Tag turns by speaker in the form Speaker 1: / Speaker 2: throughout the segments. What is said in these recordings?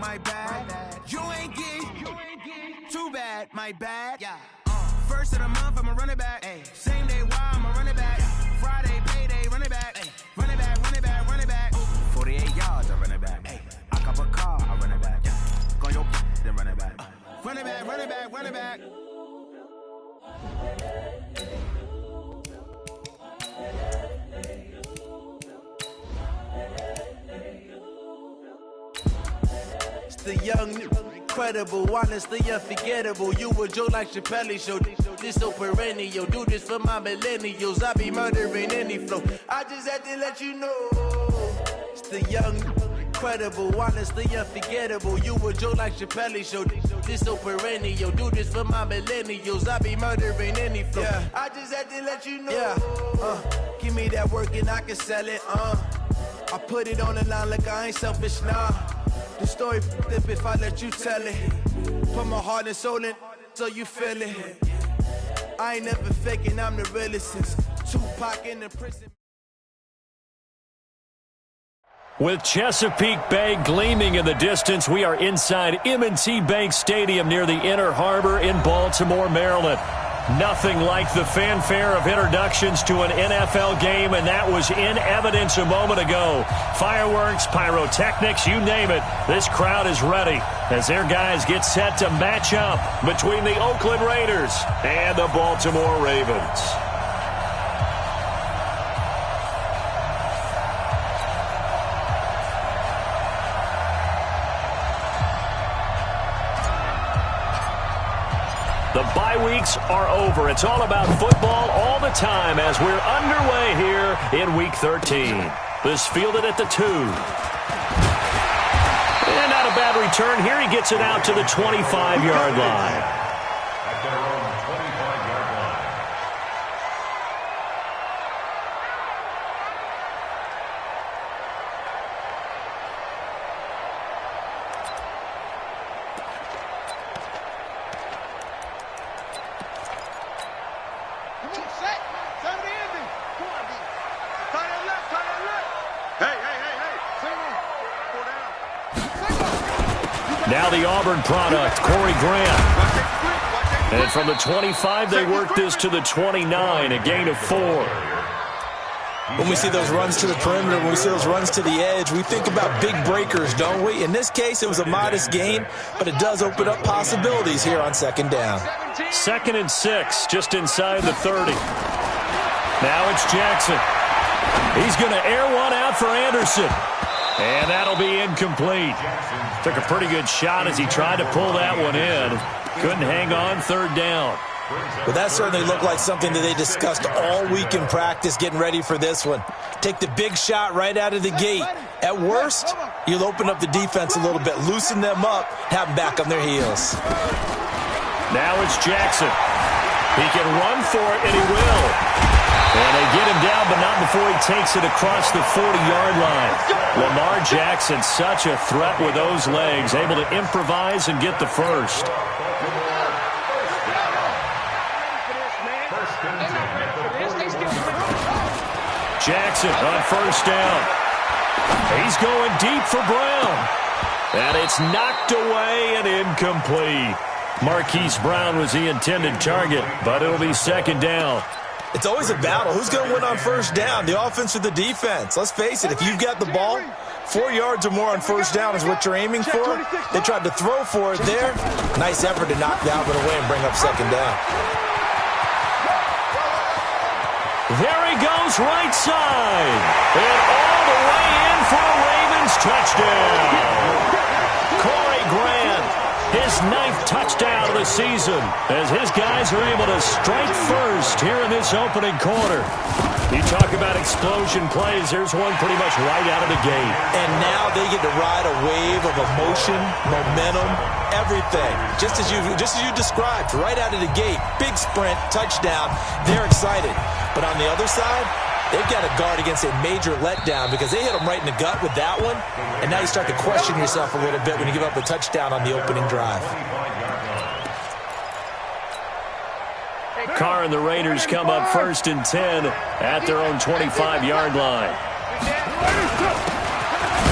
Speaker 1: my bad. You ain't geek. Too bad, my bad. Yeah. First of the month, I'ma run it back. Ay. Same day, why I'ma run it back. Friday, payday, run it back. Ay. Run it back, run it back, run it back. 48 yards, I run it back. Ay. I cop a car, I run it back. Yeah. Go your then run it back. Run it back, run it back, run it back.
Speaker 2: It's the young, incredible, honestly unforgettable. You a joke like Chappelle Show. This so perennial. Do this for my millennials. I be murdering any flow. I just had to let you know. It's the young, incredible, honestly unforgettable. You a joke like Chappelle Show. This so perennial. Do this for my millennials. I be murdering any flow. Yeah. I just had to let you know. Yeah. Give me that work and I can sell it. I put it on the line like I ain't selfish, nah. The story flip if I let you tell it. Put my heart and soul in so you feel it. I ain't never faking, I'm the realest since Tupac in the prison.
Speaker 3: With Chesapeake Bay gleaming in the distance, we are inside M&T Bank Stadium near the Inner Harbor in Baltimore, Maryland. Nothing like the fanfare of introductions to an NFL game, and that was in evidence a moment ago. Fireworks, pyrotechnics, you name it. This crowd is ready as their guys get set to match up between the Oakland Raiders and the Baltimore Ravens. The bye weeks are over. It's all about football all the time as we're underway here in Week 13. This fielded at the 2. And not a bad return here. He gets it out to the 25-yard line.
Speaker 4: At their own 25-yard line.
Speaker 3: Now the Auburn product, Corey Grant. And from the 25, they work this to the 29, a gain of 4.
Speaker 5: When we see those runs to the perimeter, when we see those runs to the edge, we think about big breakers, don't we? In this case, it was a modest gain, but it does open up possibilities here on second down.
Speaker 3: 2nd and 6, just inside the 30. Now it's Jackson. He's going to air one out for Anderson. And that'll be incomplete. Took a pretty good shot as he tried to pull that one in. Couldn't hang on, 3rd down.
Speaker 5: Well, that certainly looked like something that they discussed all week in practice getting ready for this one. Take the big shot right out of the gate. At worst, you'll open up the defense a little bit, loosen them up, have them back on their heels.
Speaker 3: Now it's Jackson. He can run for it, and he will. And they get him down, but not before he takes it across the 40-yard line. Lamar Jackson, such a threat with those legs, able to improvise and get the first. Jackson on 1st down. He's going deep for Brown. And it's knocked away and incomplete. Marquise Brown was the intended target, but it'll be 2nd down.
Speaker 5: It's always a battle. Who's going to win on 1st down, the offense or the defense? Let's face it, if you've got the ball, 4 yards or more on 1st down is what you're aiming for. They tried to throw for it there. Nice effort to knock that one away and bring up 2nd down.
Speaker 3: There he goes, right side. And all the way in for a Ravens touchdown. Corey Grant, his 9th touchdown of the season, as his guys are able to strike first here in this opening quarter. You talk about explosion plays, there's one pretty much right out of the gate.
Speaker 5: And now they get to ride a wave of emotion, momentum, everything. Just as you described, right out of the gate, big sprint, touchdown, they're excited. But on the other side, they've got to guard against a major letdown because they hit them right in the gut with that one. And now you start to question yourself a little bit when you give up a touchdown on the opening drive.
Speaker 3: Carr and the Raiders come up 1st and 10 at their own 25-yard line.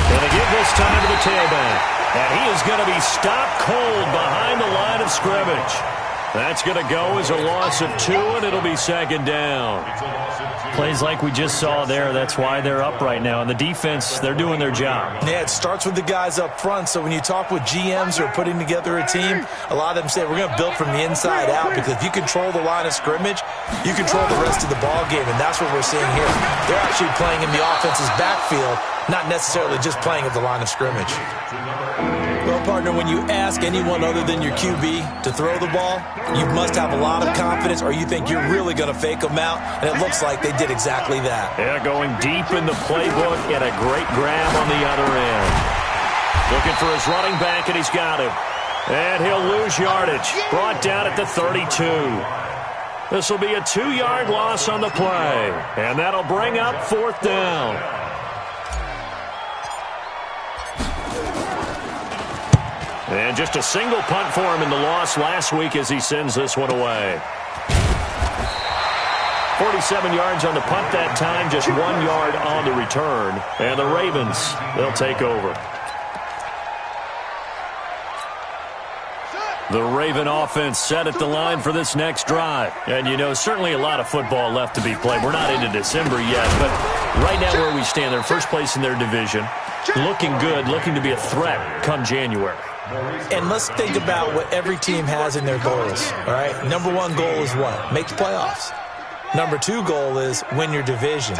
Speaker 3: And they give this time to the tailback. And he is going to be stopped cold behind the line of scrimmage. That's going to go as a loss of 2, and it'll be second down.
Speaker 6: Plays like we just saw there, that's why they're up right now. And the defense, they're doing their job.
Speaker 5: Yeah, it starts with the guys up front. So when you talk with GMs who are putting together a team, a lot of them say we're going to build from the inside out, because if you control the line of scrimmage, you control the rest of the ball game, and that's what we're seeing here. They're actually playing in the offense's backfield, not necessarily just playing at the line of scrimmage. Well, partner, when you ask anyone other than your QB to throw the ball, you must have a lot of confidence, or you think you're really going to fake them out, and it looks like they did exactly that.
Speaker 3: Yeah, going deep in the playbook and a great grab on the other end. Looking for his running back, and he's got him. And he'll lose yardage. Brought down at the 32. This will be a 2-yard loss on the play, and that'll bring up 4th down. And just a single punt for him in the loss last week as he sends this one away. 47 yards on the punt that time, just 1 yard on the return. And the Ravens, they'll take over. The Raven offense set at the line for this next drive. And, you know, certainly a lot of football left to be played. We're not into December yet, but right now where we stand, they're first place in their division. Looking good, looking to be a threat come January.
Speaker 5: And let's think about what every team has in their goals, all right? Number 1 goal is what? Make the playoffs. Number 2 goal is win your division.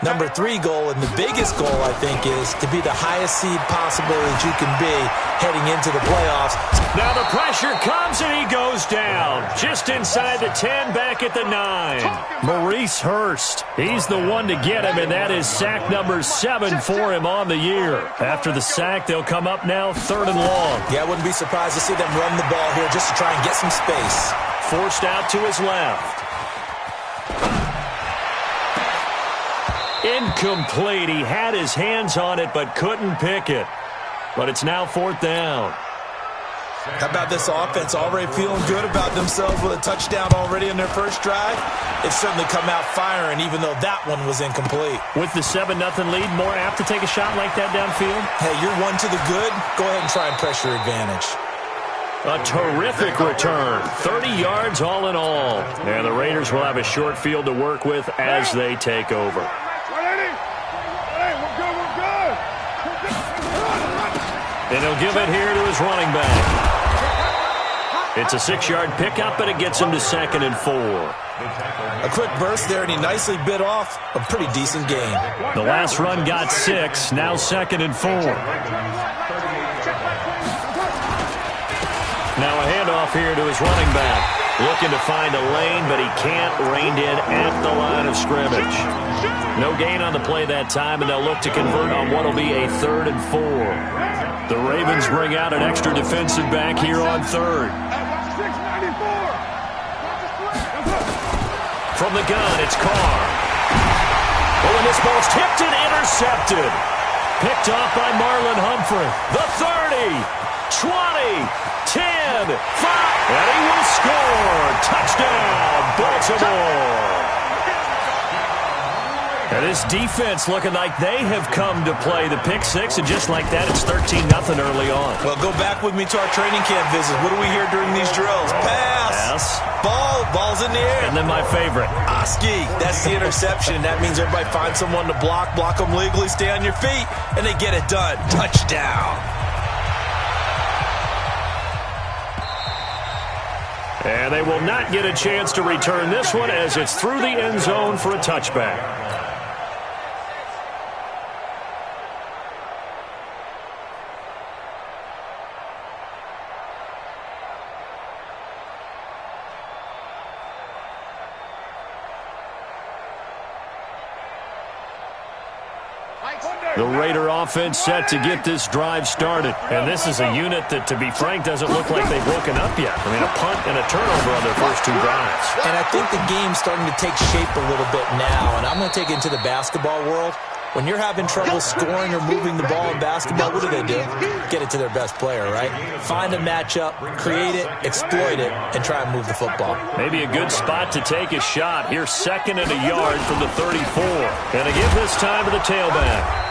Speaker 5: Number 3 goal, and the biggest goal, I think, is to be the highest seed possible that you can be heading into the playoffs.
Speaker 3: Now the pressure comes, and he goes down. Just inside the 10, back at the 9. Maurice Hurst, he's the one to get him, and that is sack number 7 for him on the year. After the sack, they'll come up now 3rd and long.
Speaker 5: Yeah, I wouldn't be surprised to see them run the ball here just to try and get some space.
Speaker 3: Forced out to his left. Incomplete. He had his hands on it but couldn't pick it. But it's now 4th down.
Speaker 5: How about this offense already feeling good about themselves with a touchdown already in their first drive? It's certainly come out firing, even though that one was incomplete.
Speaker 3: With the 7-0 lead, more apt to take a shot like that downfield?
Speaker 5: Hey, you're 1 to the good. Go ahead and try and pressure advantage.
Speaker 3: A terrific return. 30 yards all in all. And the Raiders will have a short field to work with as they take over. And he'll give it here to his running back. It's a 6-yard pickup, and it gets him to 2nd and 4.
Speaker 5: A quick burst there, and he nicely bit off a pretty decent gain.
Speaker 3: The last run got 6, now 2nd and 4. Now a handoff here to his running back. Looking to find a lane, but he can't. Reined in at the line of scrimmage. No gain on the play that time, and they'll look to convert on what will be a 3rd and 4. The Ravens bring out an extra defensive back here on 3rd. From the gun, it's Carr. Oh, and this ball's tipped and intercepted. Picked off by Marlon Humphrey. The 30, 20, 10, 5, and he will score. Touchdown, Baltimore. And this defense looking like they have come to play the pick 6, and just like that, it's 13-0 early on.
Speaker 5: Well, go back with me to our training camp visit. What do we hear during these drills? Pass. Ball's in the air.
Speaker 3: And then my favorite.
Speaker 5: Oski. That's the interception. That means everybody finds someone to block them legally, stay on your feet, and they get it done. Touchdown.
Speaker 3: And they will not get a chance to return this one as it's through the end zone for a touchback. The Raider offense set to get this drive started. And this is a unit that, to be frank, doesn't look like they've woken up yet. I mean, a punt and a turnover on their first 2 drives.
Speaker 5: And I think the game's starting to take shape a little bit now. And I'm going to take it into the basketball world. When you're having trouble scoring or moving the ball in basketball, what do? Get it to their best player, right? Find a matchup, create it, exploit it, and try and move the football.
Speaker 3: Maybe a good spot to take a shot. Here's 2nd and a yard from the 34. And a give this time to the tailback.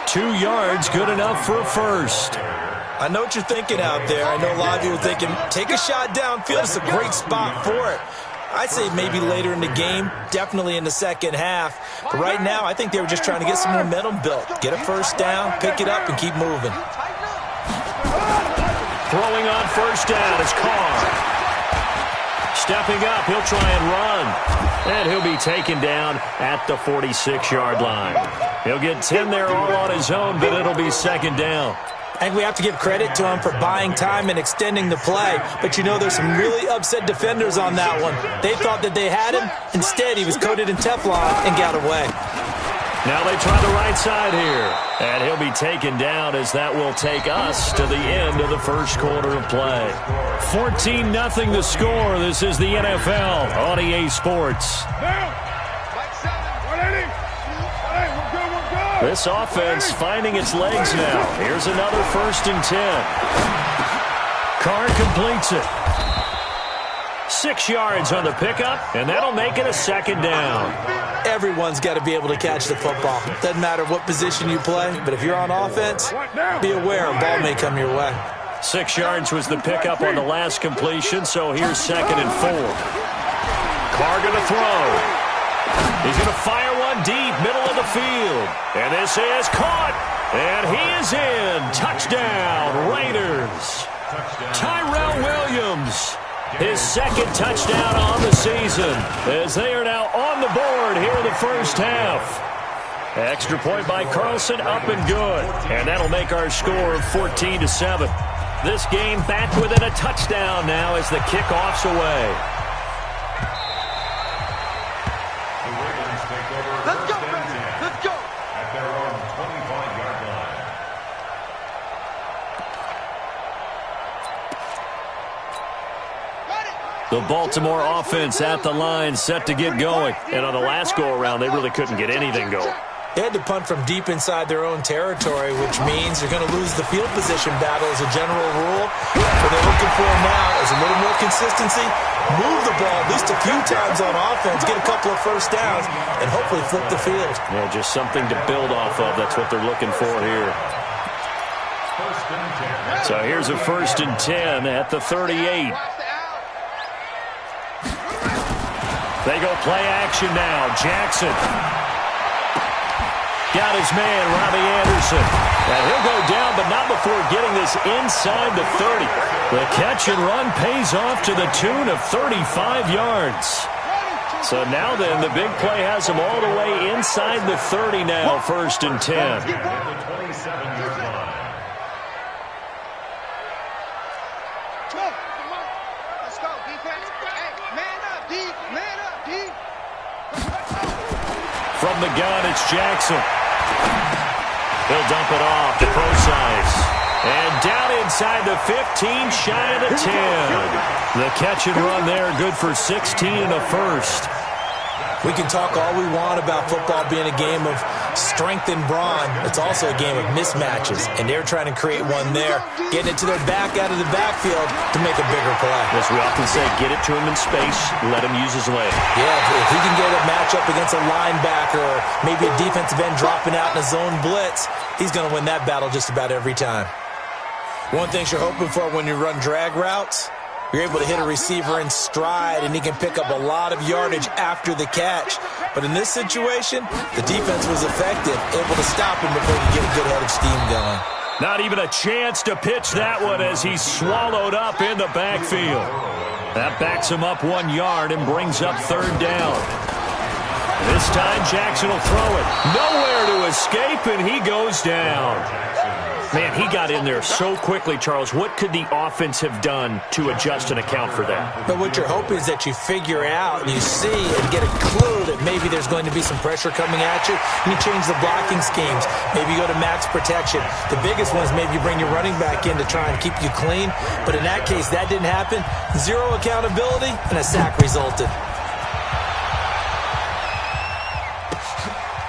Speaker 3: 2 2 yards, good enough for a first.
Speaker 5: I know what you're thinking out there. I know a lot of you are thinking, take a shot downfield. It's a great spot for it. I'd say maybe later in the game, definitely in the second half. But right now, I think they were just trying to get some momentum built. Get a first down, pick it up, and keep moving.
Speaker 3: Throwing on first down is Carr. Stepping up, he'll try and run. And he'll be taken down at the 46-yard line. He'll get 10 there all on his own, but it'll be second down.
Speaker 5: I think we have to give credit to him for buying time and extending the play. But, you know, there's some really upset defenders on that one. They thought that they had him. Instead, he was coated in Teflon and got away.
Speaker 3: Now they try the right side here. And he'll be taken down as that will take us to the end of the first quarter of play. 14-0 the score. This is the NFL on EA Sports. This offense finding its legs now. Here's another 1st and 10. Carr completes it. 6 yards on the pickup, and that'll make it a second down.
Speaker 5: Everyone's got to be able to catch the football. Doesn't matter what position you play, but if you're on offense, be aware a ball may come your way.
Speaker 3: 6 yards was the pickup on the last completion, so here's 2nd and 4. Carr going to throw. He's going to fire one deep, middle of the field. And this is caught. And he is in. Touchdown, Raiders. Tyrell Williams, his 2nd touchdown on the season, as they are now on the board here in the first half. Extra point by Carlson, up and good. And that'll make our score of 14-7. This game back within a touchdown now as the kickoff's away. The Baltimore offense at the line, set to get going. And on the last go-around, they really couldn't get anything going.
Speaker 5: They had to punt from deep inside their own territory, which means they're going to lose the field position battle as a general rule. What they're looking for now is a little more consistency, move the ball at least a few times on offense, get a couple of first downs, and hopefully flip the field.
Speaker 3: Yeah, just something to build off of. That's what they're looking for here. So here's a 1st and 10 at the 38. They go play action now. Jackson. Got his man, Robbie Anderson. And he'll go down, but not before getting this inside the 30. The catch and run pays off to the tune of 35 yards. So now then, the big play has him all the way inside the 30 now, 1st and 10. From the gun, it's Jackson. He'll dump it off to Procise. And down inside the 15, shy of the 10. The catch and run there, good for 16 and a first.
Speaker 5: We can talk all we want about football being a game of strength and brawn. It's also a game of mismatches, and they're trying to create one there, getting it to their back out of the backfield to make a bigger play.
Speaker 3: As we often say, get it to him in space, let him use his leg.
Speaker 5: Yeah, if he can get a matchup against a linebacker or maybe a defensive end dropping out in a zone blitz, he's going to win that battle just about every time. One thing you're hoping for when you run drag routes, you're able to hit a receiver in stride, and he can pick up a lot of yardage after the catch. But in this situation, the defense was effective, able to stop him before he could get a good head of steam going.
Speaker 3: Not even a chance to pitch that one as he's swallowed up in the backfield. That backs him up 1 yard and brings up 3rd down. This time, Jackson will throw it. Nowhere to escape, and he goes down. Man, he got in there so quickly, Charles. What could the offense have done to adjust and account for that?
Speaker 5: But what you're hoping is that you figure out, and you see and get a clue that maybe there's going to be some pressure coming at you, and you change the blocking schemes. Maybe you go to max protection. The biggest one is maybe you bring your running back in to try and keep you clean. But in that case, that didn't happen. Zero accountability, and a sack resulted.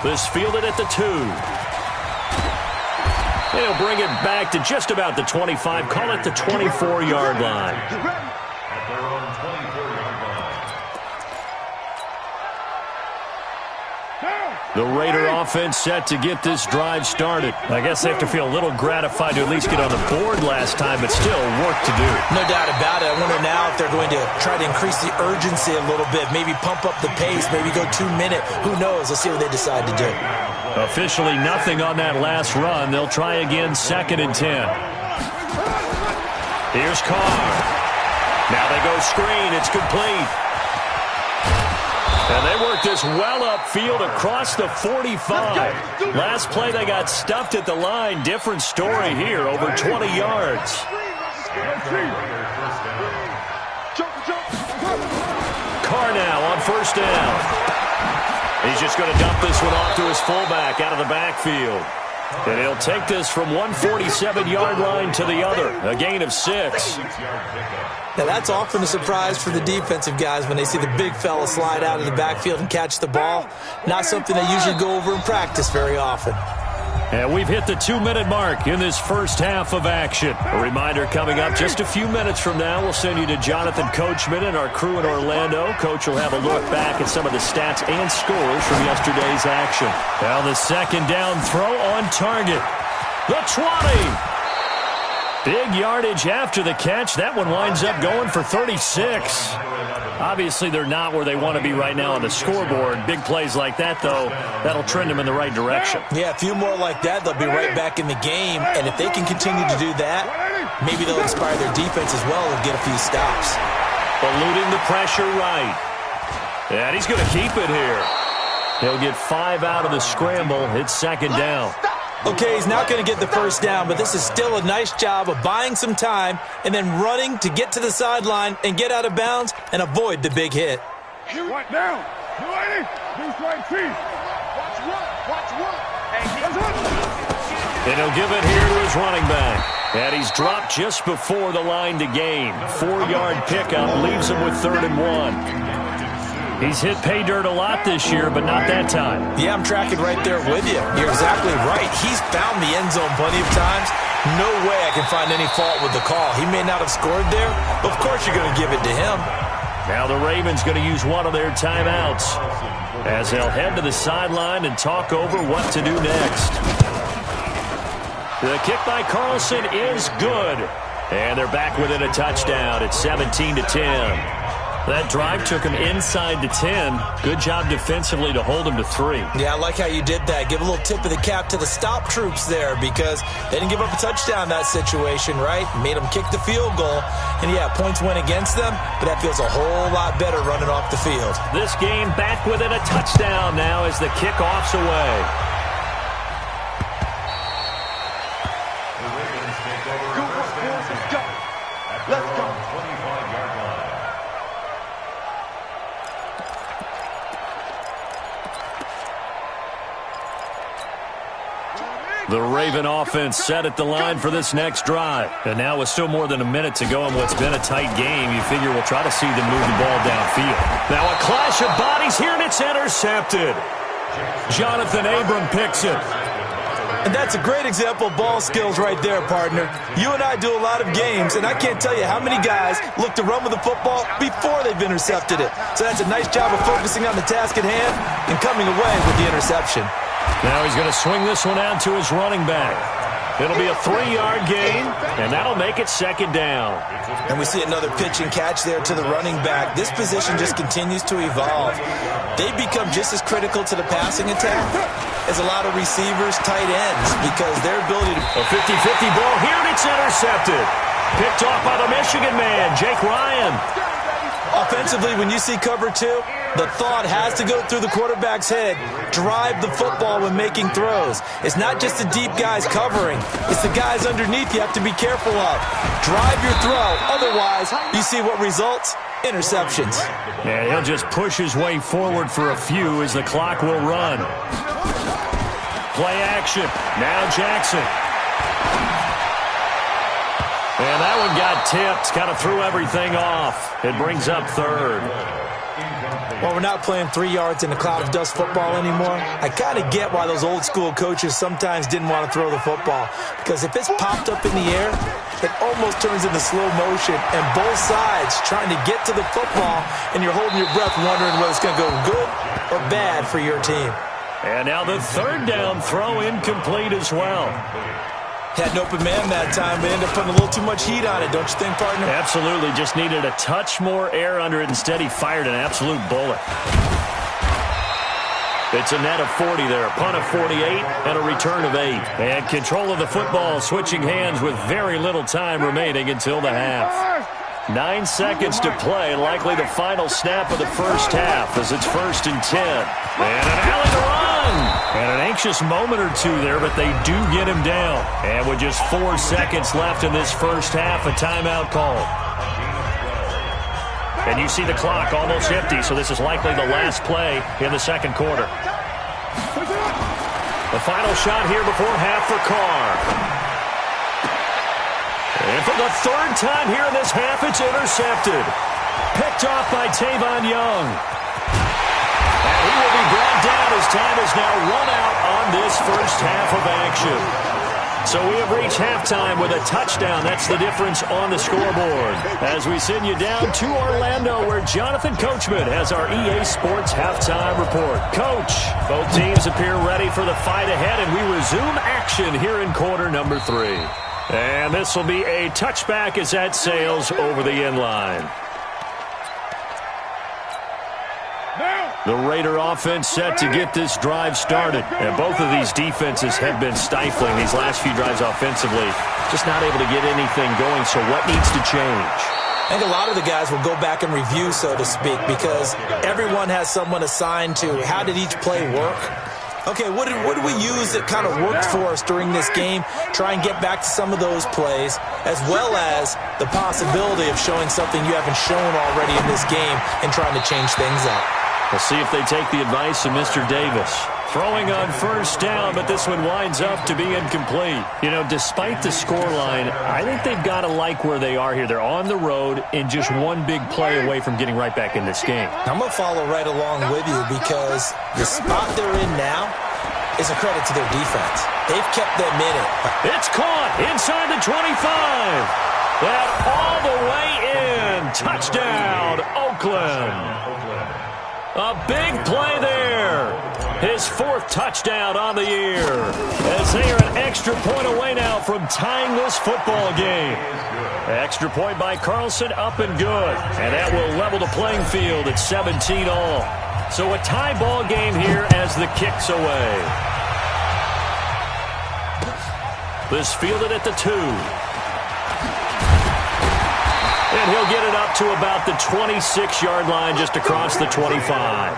Speaker 3: This fielded at the 2. He'll bring it back to just about the 25. Call it the 24-yard line.
Speaker 4: At their own 24-yard line.
Speaker 3: The Raider offense set to get this drive started. I guess they have to feel a little gratified to at least get on the board last time, but still work to do.
Speaker 5: No doubt about it. I wonder now if they're going to try to increase the urgency a little bit, maybe pump up the pace, maybe go 2 minute. Who knows? Let's see what they decide to do.
Speaker 3: Officially nothing on that last run. They'll try again, 2nd and 10. Here's Carr. Now they go screen. It's complete. And they work this well upfield across the 45. Last play they got stuffed at the line. Different story here, over 20 yards. Carr now on 1st down. He's just going to dump this one off to his fullback out of the backfield. And he'll take this from 147-yard line to the other, a gain of 6.
Speaker 5: Now, that's often a surprise for the defensive guys when they see the big fella slide out of the backfield and catch the ball. Not something they usually go over in practice very often.
Speaker 3: And we've hit the 2-minute mark in this first half of action. A reminder coming up just a few minutes from now, we'll send you to Jonathan Coachman and our crew in Orlando. Coach will have a look back at some of the stats and scores from yesterday's action. Now the 2nd down throw on target. The 20. Big yardage after the catch. That one winds up going for 36. Obviously, they're not where they want to be right now on the scoreboard. Big plays like that, though, that'll trend them in the right direction.
Speaker 5: Yeah, a few more like that, they'll be right back in the game. And if they can continue to do that, maybe they'll inspire their defense as well and get a few stops.
Speaker 3: Eluding the pressure right. And he's going to keep it here. He'll get 5 out of the scramble. It's 2nd down.
Speaker 5: Okay, he's not going to get the 1st down, but this is still a nice job of buying some time and then running to get to the sideline and get out of bounds and avoid the big hit.
Speaker 4: Right now. You ready? Who's right feet? Watch one.
Speaker 3: And he'll give it here to his running back. And he's dropped just before the line to gain. 4-yard pickup leaves him with 3rd and 1. He's hit pay dirt a lot this year, but not that time.
Speaker 5: Yeah, I'm tracking right there with you. You're exactly right. He's found the end zone plenty of times. No way I can find any fault with the call. He may not have scored there, but of course you're going to give it to him.
Speaker 3: Now the Ravens going to use one of their timeouts as they'll head to the sideline and talk over what to do next. The kick by Carlson is good. And they're back within a touchdown at 17-10. That drive took him inside to 10. Good job defensively to hold him to 3.
Speaker 5: Yeah, I like how you did that. Give a little tip of the cap to the stop troops there because they didn't give up a touchdown in that situation, right? Made them kick the field goal. And, yeah, points went against them, but that feels a whole lot better running off the field.
Speaker 3: This game back within a touchdown now as the kickoff's away.
Speaker 4: Let's go. 25-yard line.
Speaker 3: The Raven offense set at the line for this next drive. And now with still more than a minute to go in what's been a tight game, you figure we'll try to see them move the ball downfield. Now a clash of bodies here, and it's intercepted. Jonathan Abram picks it.
Speaker 5: And that's a great example of ball skills right there, partner. You and I do a lot of games, and I can't tell you how many guys look to run with the football before they've intercepted it. So that's a nice job of focusing on the task at hand and coming away with the interception.
Speaker 3: Now he's going to swing this one out to his running back. It'll be a 3-yard gain, and that'll make it 2nd down.
Speaker 5: And we see another pitch and catch there to the running back. This position just continues to evolve. They become just as critical to the passing attack as a lot of receivers, tight ends, because their ability to...
Speaker 3: A 50-50 ball here, and it's intercepted. Picked off by the Michigan man, Jake Ryan.
Speaker 5: Offensively, when you see cover 2, the thought has to go through the quarterback's head. Drive the football when making throws. It's not just the deep guys covering. It's the guys underneath you have to be careful of. Drive your throw. Otherwise, you see what results? Interceptions.
Speaker 3: Yeah, he'll just push his way forward for a few as the clock will run. Play action. Now Jackson. And that one got tipped. Kind of threw everything off. It brings up 3rd.
Speaker 5: Well, we're not playing 3 yards in a cloud of dust football anymore. I kind of get why those old school coaches sometimes didn't want to throw the football. Because if it's popped up in the air, it almost turns into slow motion. And both sides trying to get to the football, and you're holding your breath wondering whether it's going to go good or bad for your team.
Speaker 3: And now the third down throw incomplete as well.
Speaker 5: Had an open man that time, but ended up putting a little too much heat on it, don't you think, partner?
Speaker 3: Absolutely. Just needed a touch more air under it. Instead, he fired an absolute bullet. It's a net of 40 there. Punt of 48 and a return of 8. And control of the football switching hands with very little time remaining until the half. 9 seconds to play, likely the final snap of the first half as it's 1st and 10. And an alley to run. And an anxious moment or two there, but they do get him down. And with just 4 seconds left in this first half, a timeout call. And you see the clock almost empty, so this is likely the last play in the second quarter. The final shot here before half for Carr. And for the third time here in this half, it's intercepted. Picked off by Tavon Young. And he will be brought down as time is now run out on this first half of action. So we have reached halftime with a touchdown. That's the difference on the scoreboard. As we send you down to Orlando, where Jonathan Coachman has our EA Sports halftime report. Coach, both teams appear ready for the fight ahead, and we resume action here in quarter number 3. And this will be a touchback as that sails over the end line. The Raider offense set to get this drive started. And both of these defenses have been stifling these last few drives offensively. Just not able to get anything going, so what needs to change?
Speaker 5: I think a lot of the guys will go back and review, so to speak, because everyone has someone assigned to how did each play work. Okay, what did we use that kind of worked for us during this game? Try and get back to some of those plays, as well as the possibility of showing something you haven't shown already in this game and trying to change things up.
Speaker 3: We'll see if they take the advice of Mr. Davis. Throwing on first down, but this one winds up to be incomplete. You know, despite the scoreline, I think they've got to like where they are here. They're on the road and just one big play away from getting right back in this game.
Speaker 5: I'm going to follow right along with you because the spot they're in now is a credit to their defense. They've kept them in it.
Speaker 3: It's caught inside the 25. That all the way in. Touchdown, Oakland. A big play there. His 4th touchdown on the year. As they are an extra point away now from tying this football game. Extra point by Carlson, up and good. And that will level the playing field at 17 all. So a tie ball game here as the kick's away. This fielded at the 2. And he'll get it up to about the 26-yard line, just across the 25.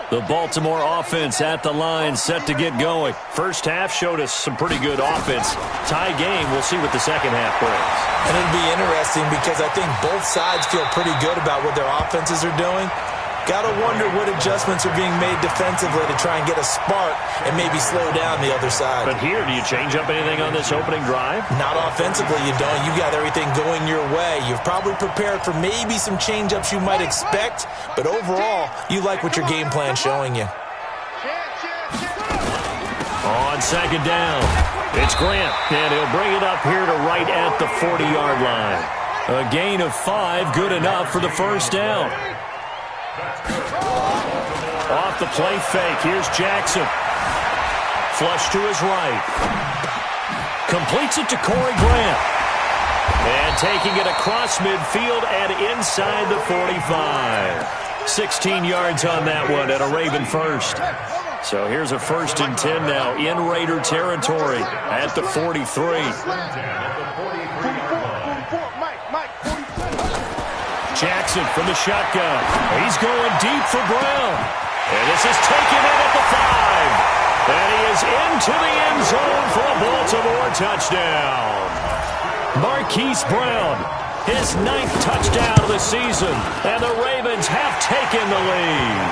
Speaker 3: The Baltimore offense at the line, set to get going. First half showed us some pretty good offense. Tie game, we'll see what the second half brings.
Speaker 5: And it'll be interesting because I think both sides feel pretty good about what their offenses are doing. Got to wonder what adjustments are being made defensively to try and get a spark and maybe slow down the other side.
Speaker 3: But here, do you change up anything on this opening drive?
Speaker 5: Not offensively, you don't. You got everything going your way. You've probably prepared for maybe some change-ups you might expect, but overall, you like what your game plan's showing you.
Speaker 3: On second down, it's Grant, and he'll bring it up here to right at the 40-yard line. A gain of 5, good enough for the first down. Off the play fake, here's Jackson. Flush to his right. Completes it to Corey Grant. And taking it across midfield and inside the 45. 16 yards on that one at a Raven first. So here's a 1st and 10 now in Raider territory at the 43. Jackson from the shotgun. He's going deep for Brown. And this is taken in at the 5. And he is into the end zone for a Baltimore touchdown. Marquise Brown, his 9th touchdown of the season. And the Ravens have taken the lead.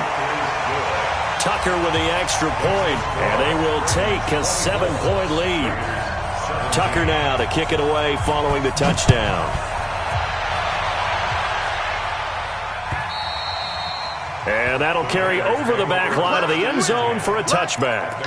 Speaker 3: Tucker with the extra point. And they will take a 7-point lead. Tucker now to kick it away following the touchdown. And that'll carry over the back line of the end zone for a touchback.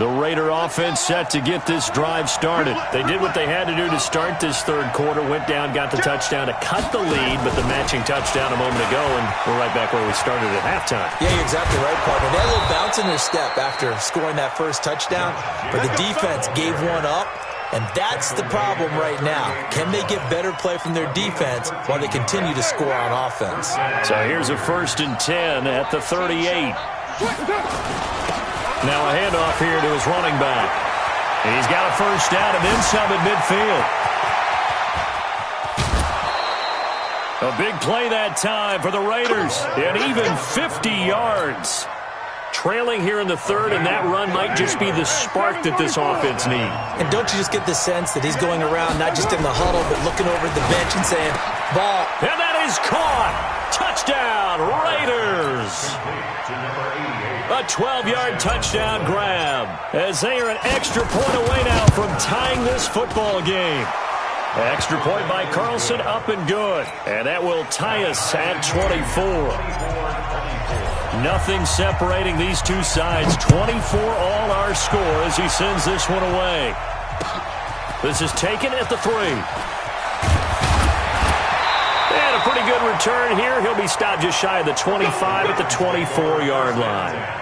Speaker 3: The Raider offense set to get this drive started. They did what they had to do to start this third quarter, went down, got the touchdown to cut the lead, but the matching touchdown a moment ago, and we're right back where we started at halftime.
Speaker 5: Yeah, you're exactly right, partner. They had a little bounce in their step after scoring that first touchdown, but the defense gave one up, and that's the problem right now. Can they get better play from their defense while they continue to score on offense?
Speaker 3: So here's a 1st and 10 at the 38. Now a handoff here to his running back. He's got a first down and then some at midfield. A big play that time for the Raiders. And even 50 yards. Trailing here in the third, and that run might just be the spark that this offense needs.
Speaker 5: And don't you just get the sense that he's going around not just in the huddle, but looking over at the bench and saying, ball.
Speaker 3: And that is caught. Touchdown, Raiders. A 12-yard touchdown grab as they are an extra point away now from tying this football game. Extra point by Carlson, up and good. And that will tie us at 24. Nothing separating these two sides. 24 all our score as he sends this one away. This is taken at the 3. And a pretty good return here. He'll be stopped just shy of the 25 at the 24-yard line.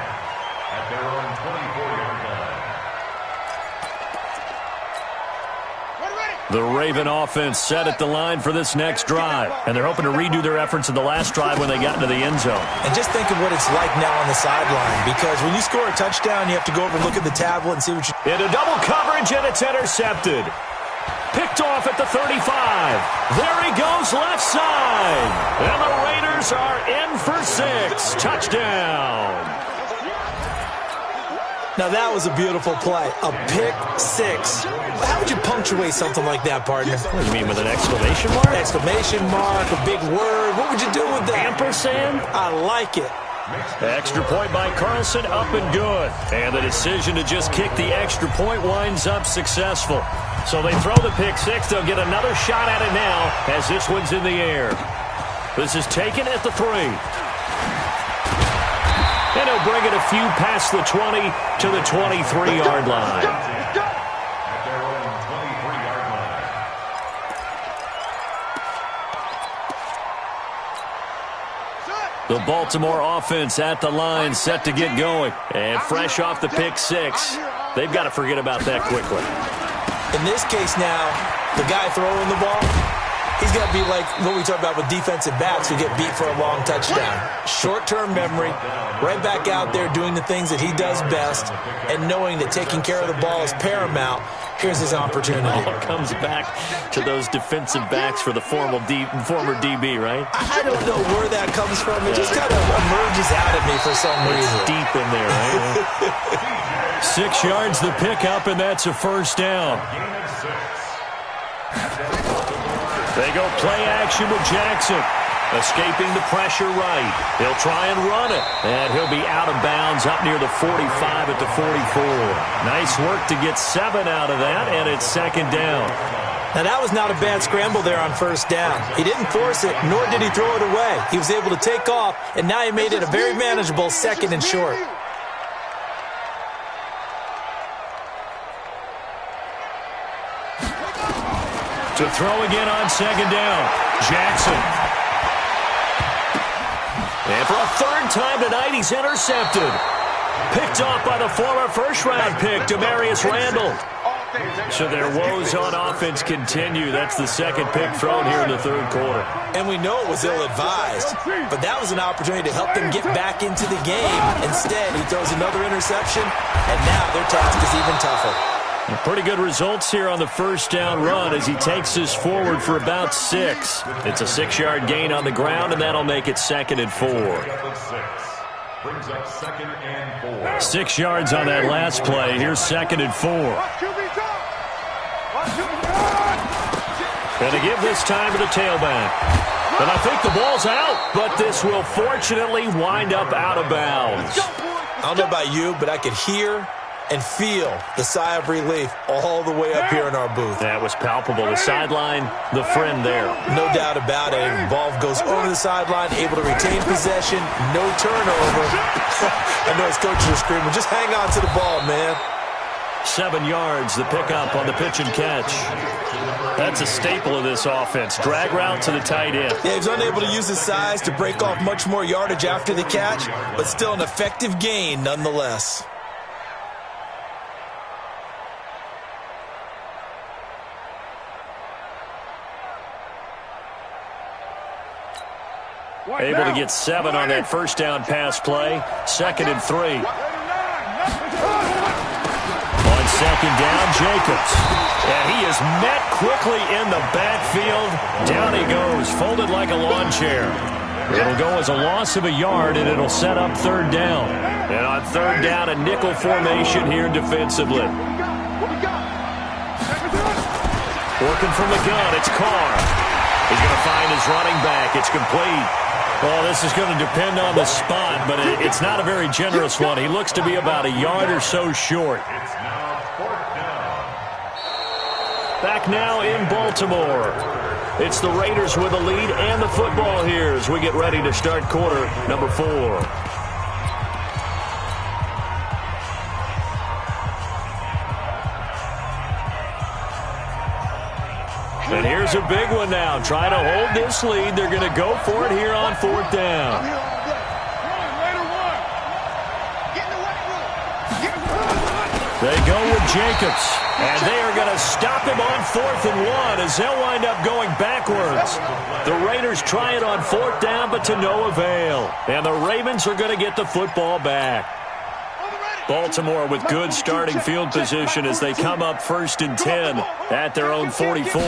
Speaker 3: The Raven offense set at the line for this next drive. And they're hoping to redo their efforts in the last drive when they got into the end zone.
Speaker 5: And just think of what it's like now on the sideline. Because when you score a touchdown, you have to go over and look at the tablet and see what you...
Speaker 3: Into double coverage, and it's intercepted. Picked off at the 35. There he goes, left side. And the Raiders are in for 6. Touchdown.
Speaker 5: Now that was a beautiful play. A pick 6. How would you punctuate something like that, partner?
Speaker 3: What do you mean, with an exclamation mark?
Speaker 5: Exclamation mark, a big word. What would you do with that?
Speaker 3: Ampersand?
Speaker 5: I like it.
Speaker 3: Extra point by Carlson, up and good. And the decision to just kick the extra point winds up successful. So they throw the pick 6. They'll get another shot at it now as this one's in the air. This is taken at the 3. And he'll bring it a few past the 20 to the 23-yard line. The Baltimore offense at the line, set to get going. And fresh off the pick 6, they've got to forget about that quickly.
Speaker 5: In this case now, the guy throwing the ball, he's got to be like what we talk about with defensive backs who get beat for a long touchdown. Short-term memory, right back out there doing the things that he does best, and knowing that taking care of the ball is paramount. Here's his opportunity.
Speaker 3: All comes back to those defensive backs for the former DB, right?
Speaker 5: I don't know where that comes from. It just kind of emerges out of me for some reason.
Speaker 3: It's deep in there, right? 6 yards the pickup, and that's a first down. They go play action with Jackson. Escaping the pressure right. He'll try and run it. And he'll be out of bounds up near the 45 at the 44. Nice work to get 7 out of that, and it's second down.
Speaker 5: Now, that was not a bad scramble there on first down. He didn't force it, nor did he throw it away. He was able to take off, and now he made it a very manageable 2nd and short.
Speaker 3: To throw again on second down. Jackson. And for a 3rd time tonight, he's intercepted. Picked off by the former first-round pick, Demarius Randall. So their woes on offense continue. That's the 2nd pick thrown here in the 3rd quarter.
Speaker 5: And we know it was ill-advised, but that was an opportunity to help them get back into the game. Instead, he throws another interception, and now their task is even tougher.
Speaker 3: Pretty good results here on the first down run as he takes this forward for about 6. It's a 6-yard gain on the ground, and that'll make it 2nd and 4. 6 yards on that last play. Here's 2nd and 4. And to give this time to the tailback. And I think the ball's out, but this will fortunately wind up out of bounds.
Speaker 5: I don't know about you, but I could hear and feel the sigh of relief all the way up here in our booth.
Speaker 3: That was palpable. The sideline, the friend there.
Speaker 5: No doubt about it. Ball goes over the sideline, able to retain possession, no turnover. I know his coaches are screaming, just hang on to the ball, man.
Speaker 3: 7 yards, the pickup on the pitch and catch. That's a staple of this offense. Drag route to the tight end.
Speaker 5: Yeah, he's unable to use his size to break off much more yardage after the catch, but still an effective gain nonetheless.
Speaker 3: Able to get 7 on that first down pass play. 2nd and 3. On 2nd down, Jacobs. And he is met quickly in the backfield. Down he goes, folded like a lawn chair. It'll go as a loss of a yard, and it'll set up 3rd down. And on 3rd down, a nickel formation here defensively. Working from the gun, it's Carr. He's going to find his running back. It's complete. Well, this is going to depend on the spot, but it's not a very generous one. He looks to be about a yard or so short. Back now in Baltimore. It's the Raiders with a lead and the football here as we get ready to start quarter number 4. And here's a big one now. Trying to hold this lead. They're going to go for it here on 4th down. They go with Jacobs. And they are going to stop him on 4th and 1 as they'll wind up going backwards. The Raiders try it on 4th down, but to no avail. And the Ravens are going to get the football back. Baltimore with good starting field position as they come up 1st and 10 at their own 44.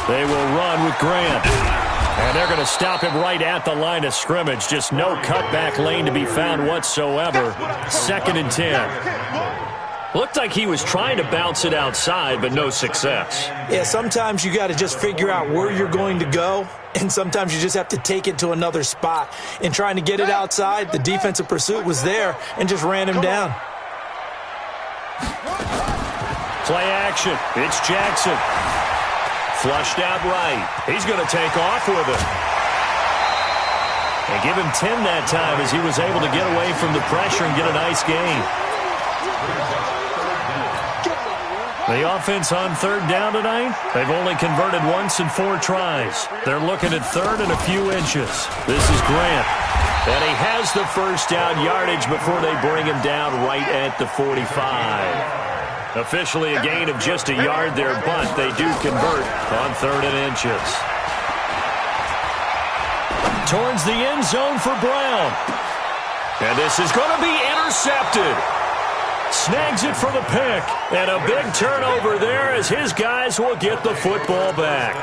Speaker 3: They will run with Grant. And they're going to stop him right at the line of scrimmage. Just no cutback lane to be found whatsoever. 2nd and 10. Looked like he was trying to bounce it outside, but no success.
Speaker 5: Yeah, sometimes you got to just figure out where you're going to go, and sometimes you just have to take it to another spot. In trying to get it outside, the defensive pursuit was there and just ran him down.
Speaker 3: Play action. It's Jackson. Flushed out right. He's going to take off with it. And give him 10 that time as he was able to get away from the pressure and get a nice gain. The offense on 3rd down tonight, they've only converted once in 4 tries. They're looking at 3rd and a few inches. This is Grant. And he has the first down yardage before they bring him down right at the 45. Officially a gain of just a yard there, but they do convert on 3rd and inches. Towards the end zone for Brown. And this is going to be intercepted. Snags it for the pick. And a big turnover there as his guys will get the football back.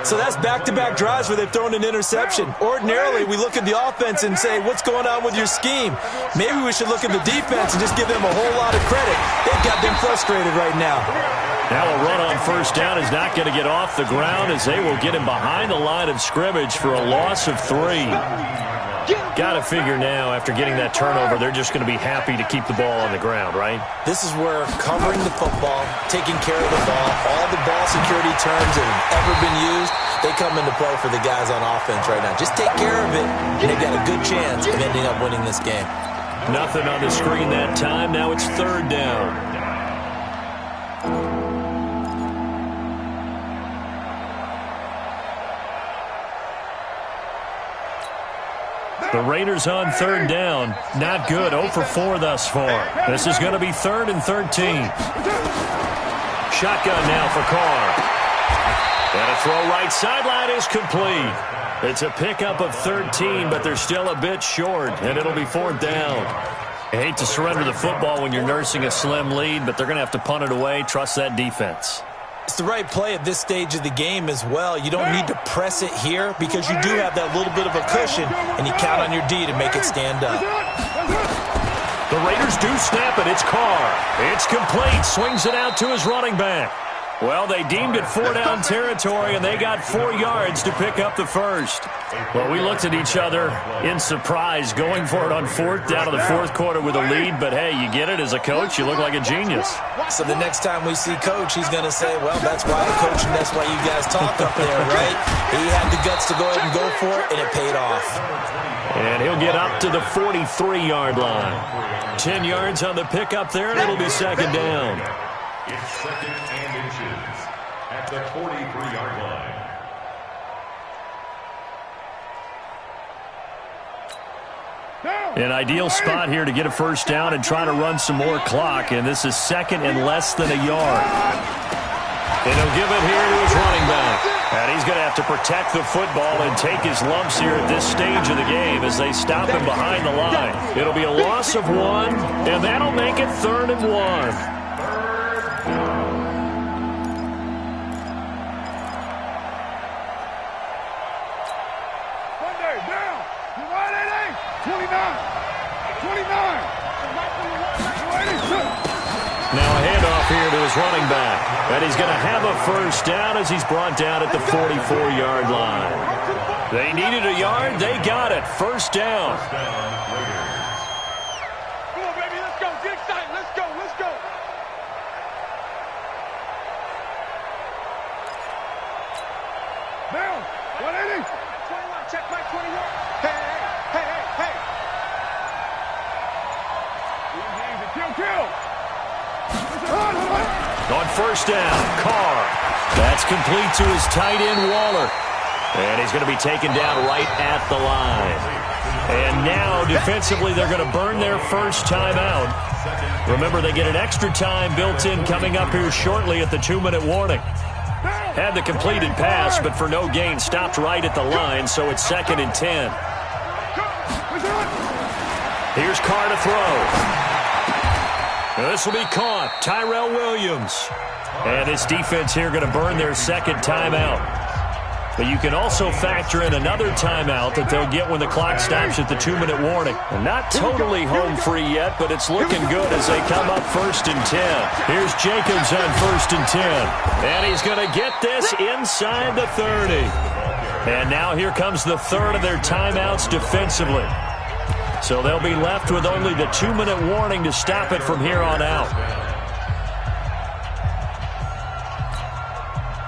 Speaker 5: So that's back-to-back drives where they've thrown an interception. Ordinarily, we look at the offense and say, what's going on with your scheme? Maybe we should look at the defense and just give them a whole lot of credit. They've got them frustrated right now.
Speaker 3: Now a run on 1st down is not going to get off the ground as they will get him behind the line of scrimmage for a loss of 3. Got to figure now, after getting that turnover, they're just going to be happy to keep the ball on the ground, right?
Speaker 5: This is where covering the football, taking care of the ball, all the ball security terms that have ever been used, they come into play for the guys on offense right now. Just take care of it, and they've got a good chance of ending up winning this game.
Speaker 3: Nothing on the screen that time. Now it's 3rd down. The Raiders on 3rd down. Not good. 0 for 4 thus far. This is going to be 3rd and 13. Shotgun now for Carr. And a throw right sideline is complete. It's a pickup of 13, but they're still a bit short, and it'll be 4th down. I hate to surrender the football when you're nursing a slim lead, but they're going to have to punt it away. Trust that defense.
Speaker 5: It's the right play at this stage of the game as well. You don't need to press it here because you do have that little bit of a cushion, and you count on your D to make it stand up.
Speaker 3: The Raiders do snap it. It's Carr. It's complete. Swings it out to his running back. Well, they deemed it 4-down territory, and they got 4 yards to pick up the first. Well, we looked at each other in surprise going for it on 4th down to the 4th quarter with a lead. But, hey, you get it as a coach. You look like a genius.
Speaker 5: So the next time we see Coach, he's going to say, well, that's why I coach and that's why you guys talk up there, right? He had the guts to go ahead and go for it, and it paid off.
Speaker 3: And he'll get up to the 43-yard line. 10 yards on the pickup there, and it'll be 2nd down.
Speaker 7: It's 2nd and inches at the 43-yard line.
Speaker 3: An ideal spot here to get a first down and try to run some more clock, and this is 2nd and less than a yard. And he'll give it here to his running back. And he's going to have to protect the football and take his lumps here at this stage of the game as they stop him behind the line. It'll be a loss of 1, and that'll make it 3rd and 1. Now a handoff here to his running back. And he's going to have a first down as he's brought down at the 44-yard line. They needed a yard. They got it. First down.
Speaker 4: Come on, baby. Let's go. Get excited. Let's go. Let's go. Now, 180. 21. Check my 21. Hey. Kill.
Speaker 3: On first down, Carr. That's complete to his tight end, Waller. And he's going to be taken down right at the line. And now, defensively, they're going to burn their first timeout. Remember, they get an extra time built in coming up here shortly at the 2-minute warning. Had the completed pass, but for no gain, stopped right at the line, so it's 2nd and 10. Here's Carr to throw. This will be caught. Tyrell Williams. And this defense here going to burn their 2nd timeout. But you can also factor in another timeout that they'll get when the clock stops at the 2-minute warning. And not totally home free yet, but it's looking good as they come up 1st and 10. Here's Jacobs on 1st and 10. And he's going to get this inside the 30. And now here comes the 3rd of their timeouts defensively. So they'll be left with only the 2-minute warning to stop it from here on out.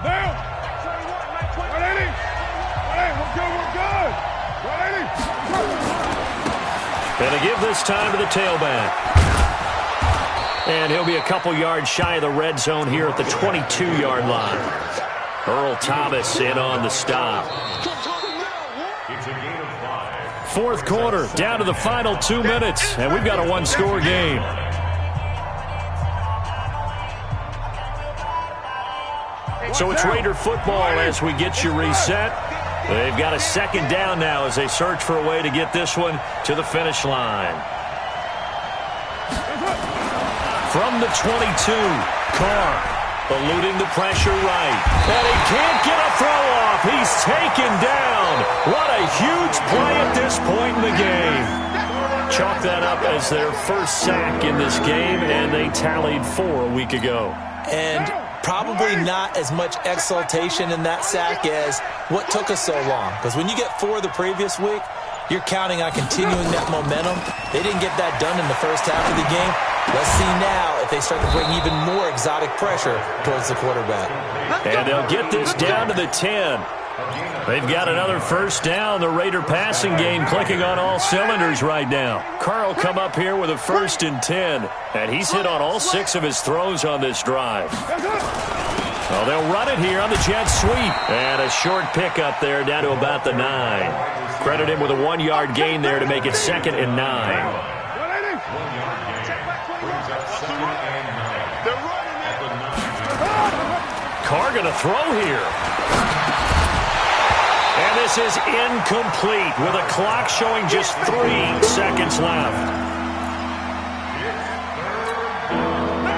Speaker 4: Now, 180. We're good. 180.
Speaker 3: And they give this time to the tailback. And he'll be a couple yards shy of the red zone here at the 22-yard line. Earl Thomas in on the stop.
Speaker 7: It's a gain of 5.
Speaker 3: 4th quarter, down to the final 2 minutes, and we've got a 1-score game. So it's Raider football as we get you reset. They've got a 2nd down now as they search for a way to get this one to the finish line. From the 22, Carr eluding the pressure right. And he can't get a throw off. He's taken down. What a huge play at this point in the game. Chalk that up as their first sack in this game, and they tallied 4 a week ago.
Speaker 5: And probably not as much exultation in that sack as what took us so long. Because when you get 4 the previous week, you're counting on continuing that momentum. They didn't get that done in the first half of the game. Let's see now if they start to bring even more exotic pressure towards the quarterback.
Speaker 3: And they'll get this down to the 10. They've got another first down. The Raider passing game clicking on all cylinders right now. Carr will come up here with a 1st and 10. And he's hit on all 6 of his throws on this drive. Well, they'll run it here on the jet sweep. And a short pickup there down to about the 9. Credit him with a 1-yard gain there to make it 2nd and 9. Carr going to throw here. And this is incomplete with a clock showing just 3 seconds left.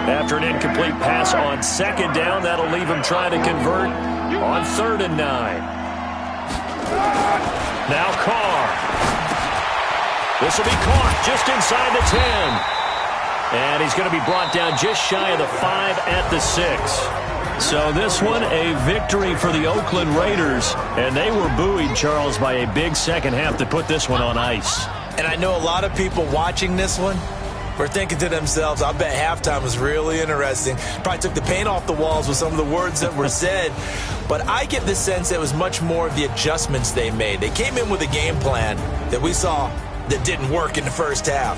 Speaker 3: After an incomplete pass on 2nd down, that'll leave him trying to convert on 3rd and 9. Now Carr. This will be caught just inside the 10. And he's going to be brought down just shy of the 5 at the 6. So this one, a victory for the Oakland Raiders. And they were buoyed, Charles, by a big second half to put this one on ice.
Speaker 5: And I know a lot of people watching this one were thinking to themselves, I bet halftime was really interesting. Probably took the paint off the walls with some of the words that were said. But I get the sense that it was much more of the adjustments they made. They came in with a game plan that we saw that didn't work in the first half.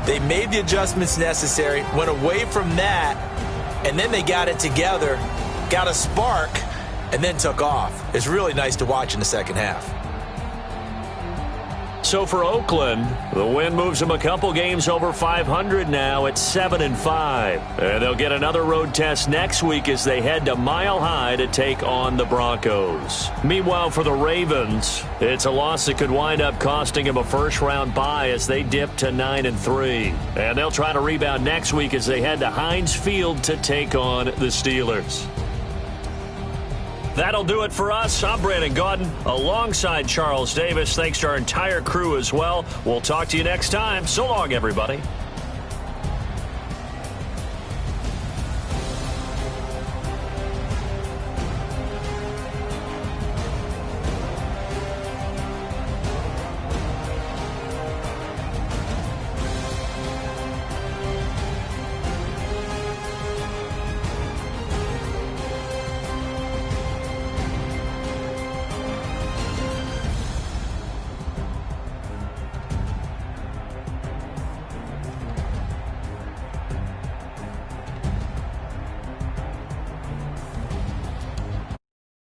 Speaker 5: They made the adjustments necessary, went away from that, and then they got it together, got a spark, and then took off. It's really nice to watch in the second half.
Speaker 3: So for Oakland, the win moves them a couple games over 500 now at 7-5. And they'll get another road test next week as they head to Mile High to take on the Broncos. Meanwhile, for the Ravens, it's a loss that could wind up costing them a first-round bye as they dip to 9-3. And they'll try to rebound next week as they head to Heinz Field to take on the Steelers. That'll do it for us. I'm Brandon Gaudin alongside Charles Davis. Thanks to our entire crew as well. We'll talk to you next time. So long, everybody.